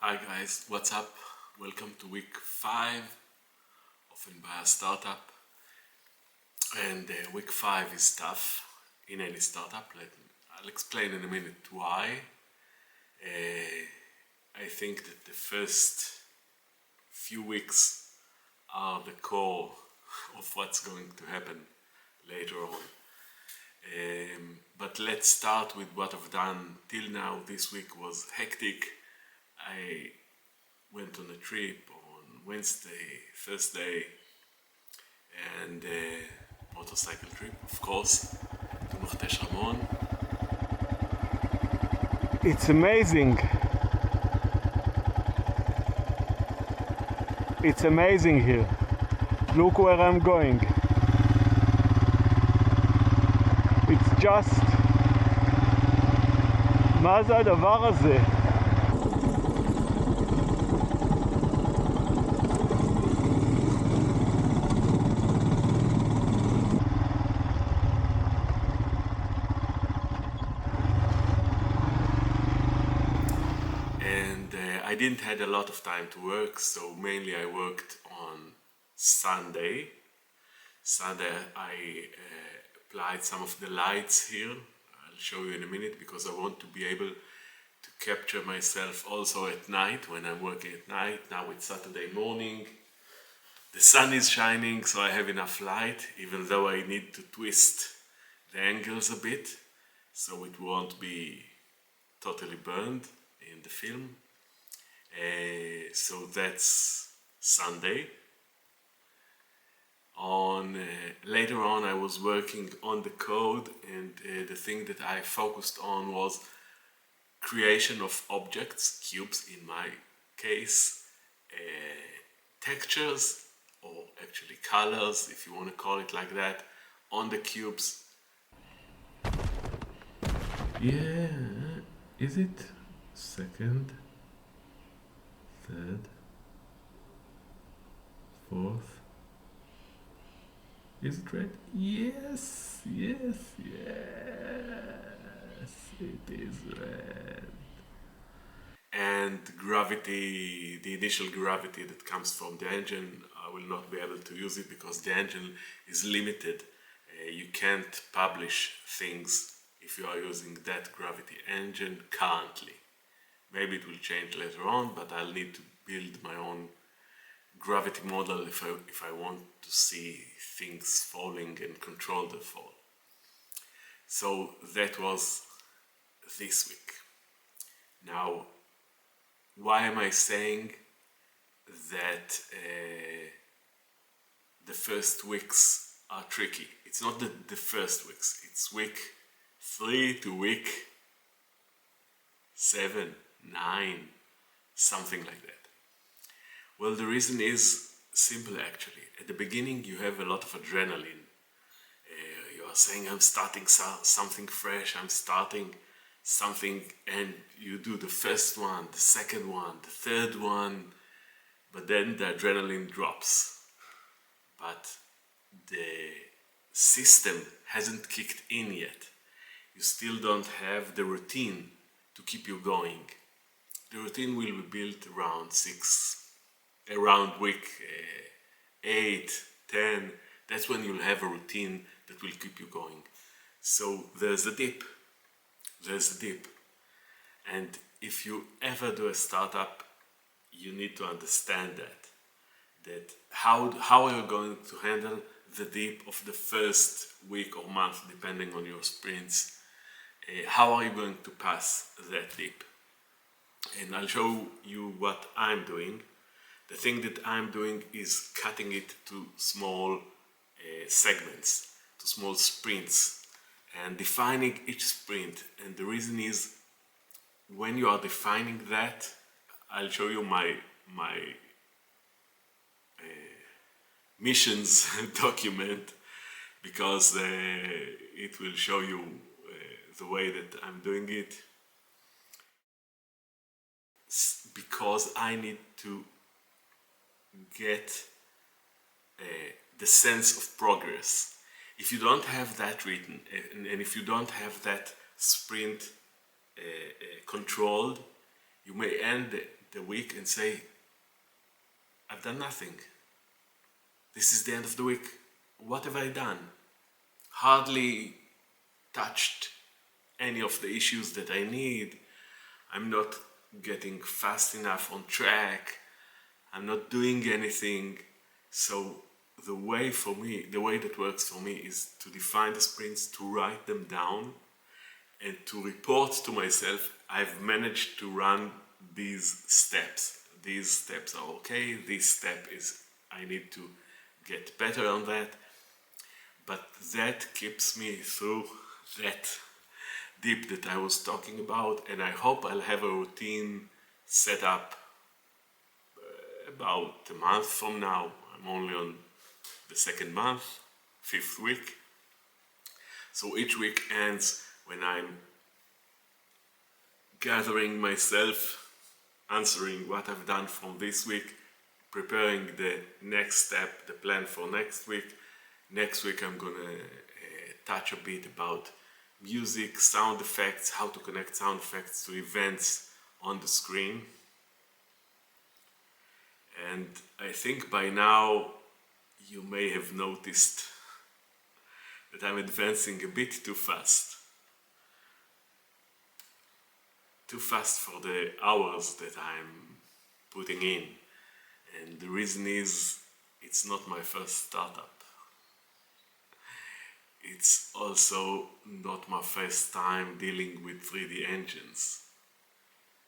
Hi guys, what's up? Welcome to week 5 of Envia Startup. And week 5 is tough in any startup. I'll explain in a minute why. I think that the first few weeks are the core of what's going to happen later on. But let's start with what I've done till now. This week was hectic. I went on a trip on Wednesday, Thursday, and a motorcycle trip, of course, to Mortesh Ramon. It's amazing. It's amazing here. Look where I'm going. It's just... מה זה הדבר הזה? I didn't had a lot of time to work, so mainly I worked on Sunday. Sunday I applied some of the lights here. I'll show you in a minute because I want to be able to capture myself also at night when I'm working at night. Now it's Saturday morning. The sun is shining, so I have enough light, even though I need to twist the angles a bit so it won't be totally burned in the film. So that's Sunday. Later on I was working on the code, and the thing that I focused on was creation of objects, cubes in my case, textures, or actually colors if you want to call it like that, on the cubes. Yeah, is it second, third, fourth? Is it red? Yes, yes, yes, it is red. And gravity, the initial gravity that comes from the engine, I will not be able to use it because the engine is limited. You can't publish things if you are using that gravity engine currently. Maybe it will change later on, but I'll need to build my own gravity model if I want to see things falling and control the fall. So that was this week. Now, why am I saying that the first weeks are tricky? It's not the first weeks, it's week 3 to week 7, 9, something like that. Well, the reason is simple actually. At the beginning you have a lot of adrenaline. You are saying, I'm starting something fresh, I'm starting something, and you do the first one, the second one, the third one, but then the adrenaline drops. But the system hasn't kicked in yet. You still don't have the routine to keep you going. The routine will be built around week 8, 10. That's when you'll have a routine that will keep you going. So there's a dip. And if you ever do a startup, you need to understand that how are you going to handle the dip of the first week or month, depending on your sprints. How are you going to pass that dip? And I'll show you what I'm doing. The thing that I'm doing is cutting it to small segments, to small sprints, and defining each sprint. And the reason is, when you are defining that, I'll show you my missions document, because it will show you the way that I'm doing it, because I need to get the sense of progress. If you don't have that written, and if you don't have that sprint controlled, you may end the week and say, I've done nothing. This is the end of the week. What have I done? Hardly touched any of the issues that I need. I'm not getting fast enough on track. I'm not doing anything. So the way that works for me is to define the sprints, to write them down, and to report to myself, I've managed to run these steps. These steps are okay. This step is, I need to get better on that. But that keeps me through that dip that I was talking about, and I hope I'll have a routine set up about a month from now. I'm only on the second month, 5th week. So each week ends when I'm gathering myself, answering what I've done from this week, preparing the next step, the plan for next week. Next week I'm gonna touch a bit about music, sound effects, how to connect sound effects to events on the screen. And I think by now you may have noticed that I'm advancing a bit too fast. Too fast for the hours that I'm putting in. And the reason is, it's not my first startup. It's also not my first time dealing with 3D engines.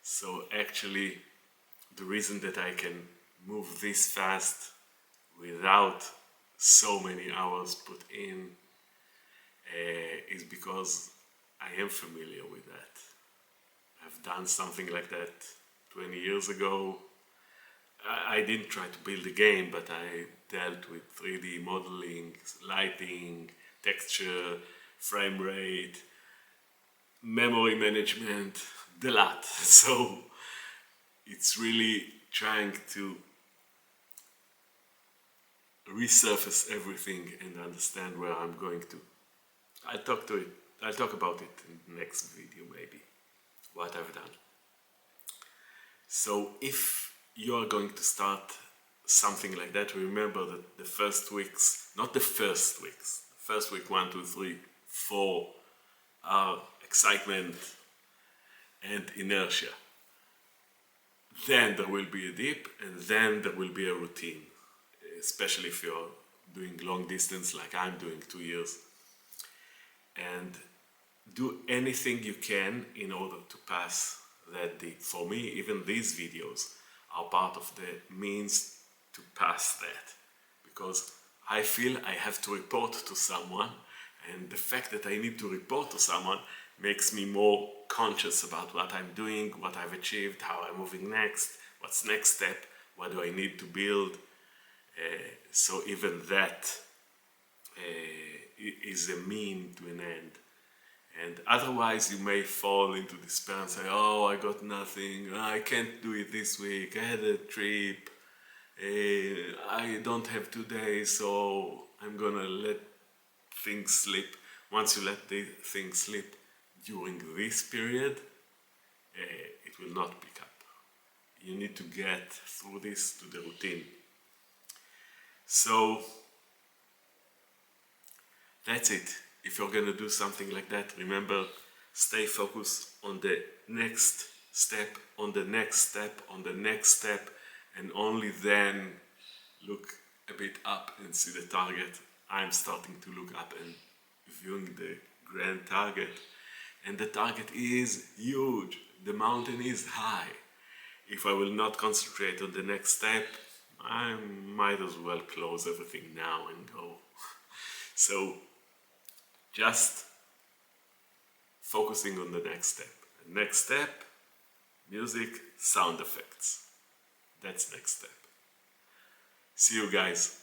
So actually, the reason that I can move this fast without so many hours put in is because I am familiar with that. I've done something like that 20 years ago. I didn't try to build a game, but I dealt with 3D modeling, lighting, texture, frame rate, memory management, the lot. So it's really trying to resurface everything and understand where I'm going to. I'll talk about it in the next video maybe, what I've done. So if you are going to start something like that, remember that the first weeks, not the first weeks, first week 1, 2, 3, 4 are excitement and inertia. Then there will be a dip, and then there will be a routine, especially if you're doing long distance like I'm doing 2 years. And do anything you can in order to pass that dip. For me, even these videos are part of the means to pass that, because I feel I have to report to someone, and the fact that I need to report to someone makes me more conscious about what I'm doing, what I've achieved, how I'm moving next, what's next step, what do I need to build. So even that is a mean to an end. And otherwise you may fall into despair and say, oh, I got nothing, I can't do it this week, I had a trip, I don't have 2 days, so I'm gonna let things slip. Once you let the things slip during this period, it will not pick up. You need to get through this to the routine. So that's it. If you're gonna do something like that, remember, stay focused on the next step, on the next step, on the next step, and only then look a bit up and see the target. I'm starting to look up and viewing the grand target, and the target is huge. The mountain is high. If I will not concentrate on the next step, I might as well close everything now and go. So just focusing on the next step. Next step, music, sound effects. That's next step. See you guys.